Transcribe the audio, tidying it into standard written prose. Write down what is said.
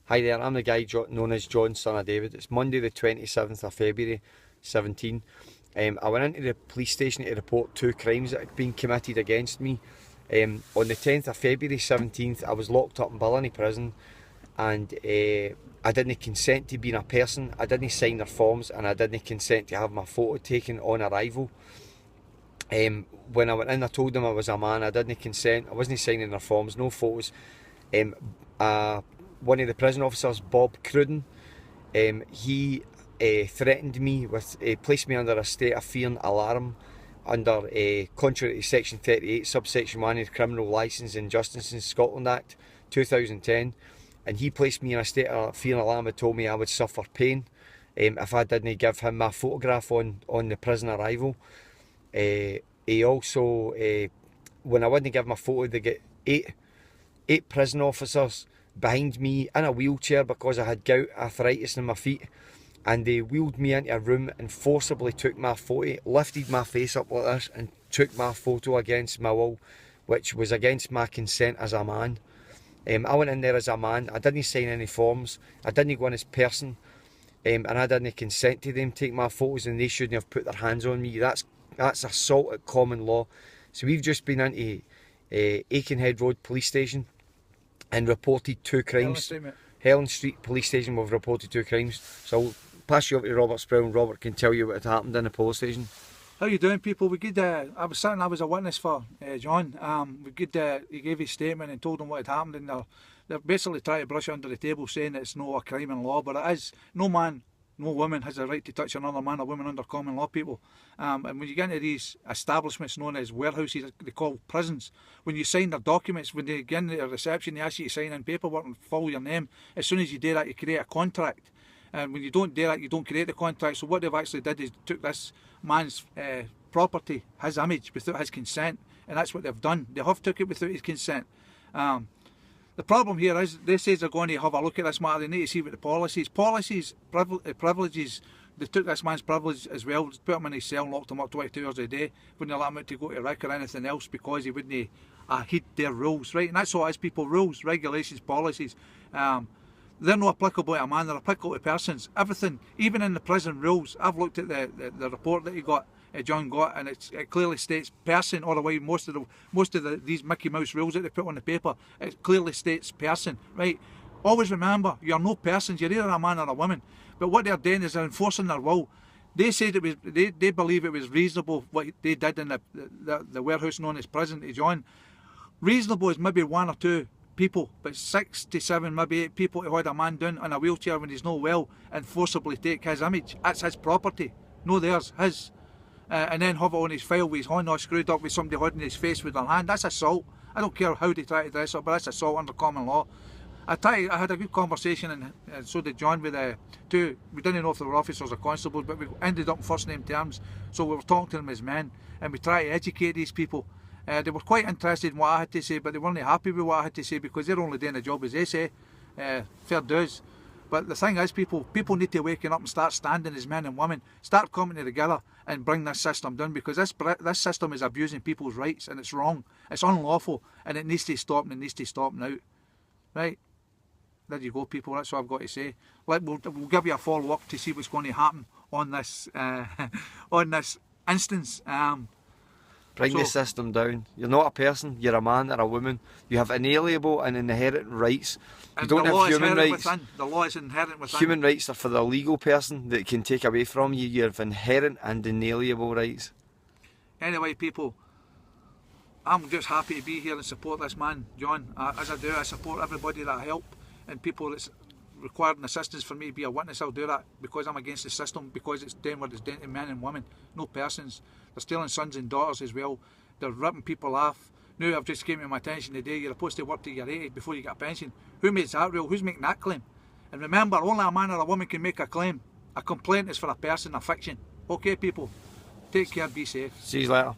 Hi there, I'm the guy known as John, son of David. It's Monday the 27th of February 17. I went into the police station to report 2 crimes that had been committed against me. On the 10th of February 17th, I was locked up in Barlinnie prison, and I didn't consent to being a person. I didn't sign their forms, and I didn't consent to have my photo taken on arrival. When I went in, I told them I was a man. I didn't consent. I wasn't signing their forms, no photos. One of the prison officers, Bob Crudden, he threatened me with, placed me under a state of fear and alarm under contrary to section 38 subsection 1 of the Criminal Licence and Justice in Scotland Act 2010, and he placed me in a state of fear and alarm and told me I would suffer pain if I didn't give him my photograph on the prison arrival. He also, when I wouldn't give my photo, they get eight prison officers behind me in a wheelchair because I had gout arthritis in my feet, and they wheeled me into a room and forcibly took my photo, lifted my face up like this and took my photo against my will, which was against my consent as a man. I went in there as a man. I didn't sign any forms. I didn't go in as person, and I didn't consent to them take my photos, and they shouldn't have put their hands on me. That's assault at common law. So we've just been into Aikenhead Road Police Station and reported 2 crimes. Helen Street Police Station, we've reported 2 crimes. So I'll pass you over to Robert Sproul. Robert can tell you what had happened in the police station. How you doing, people? We good. I was a witness for John. He gave his statement and told him what had happened, and they're basically trying to brush under the table, saying that it's not a crime in law, but it is. No man, no woman has a right to touch another man or woman under common law, people. And when you get into these establishments known as warehouses, they call prisons, when you sign their documents, when they get into the reception, they ask you to sign in paperwork and follow your name. As soon as you do that, you create a contract. And when you don't do that, you don't create the contract. So what they've actually did is took this man's property, his image, without his consent. And that's what they've done. They have took it without his consent. The problem here is, they say they're going to have a look at this matter. They need to see what the policies, privileges, they took this man's privilege as well, put him in his cell, locked him up 22 hours a day, wouldn't let him out to go to Rick or anything else because he wouldn't heed their rules, right? And that's all it is, people, rules, regulations, policies. They're not applicable to a man, they're applicable to persons. Everything, even in the prison rules, I've looked at the report that he got, John got, and it clearly states person. All the way, most of these Mickey Mouse rules that they put on the paper, it clearly states person, right? Always remember, you're no persons, you're either a man or a woman. But what they're doing is they're enforcing their will. They said it was, they believe it was reasonable what they did in the warehouse known as prison to John. Reasonable is maybe 1 or 2 people, but 6 to 7, maybe 8 people to hold a man down in a wheelchair when he's not well and forcibly take his image. That's his property, no theirs, his. And then have it on his file with his hand all screwed up with somebody holding his face with their hand. That's assault. I don't care how they try to dress up, but that's assault under common law. I had a good conversation, and so did John, with 2, we didn't know if they were officers or constables, but we ended up in first name terms, so we were talking to them as men, and we try to educate these people. They were quite interested in what I had to say, but they weren't happy with what I had to say because they're only doing the job as they say. Fair dues. But the thing is, people need to waken up and start standing as men and women, start coming together and bring this system down, because this system is abusing people's rights, and it's wrong, it's unlawful, and it needs to stop, and it needs to stop now. Right? There you go, people, that's what I've got to say. We'll give you a follow-up to see what's going to happen on this on this instance. Bring the system down. You're not a person, you're a man or a woman. You have inalienable and inherent rights. You don't have human rights. The law is inherent within. Human rights are for the legal person that can take away from you. You have inherent and inalienable rights. Anyway, people, I'm just happy to be here and support this man, John. As I do, I support everybody that I help, and people that's requiring assistance for me to be a witness, I'll do that, because I'm against the system, because it's doing what it's doing to men and women, no persons. They're stealing sons and daughters as well. They're ripping people off. Now I've just came to my attention today, you're supposed to work till you're 80 before you get a pension. Who makes that rule? Who's making that claim? And remember, only a man or a woman can make a claim. A complaint is for a person, a fiction. Okay, people, take care, be safe. See you later.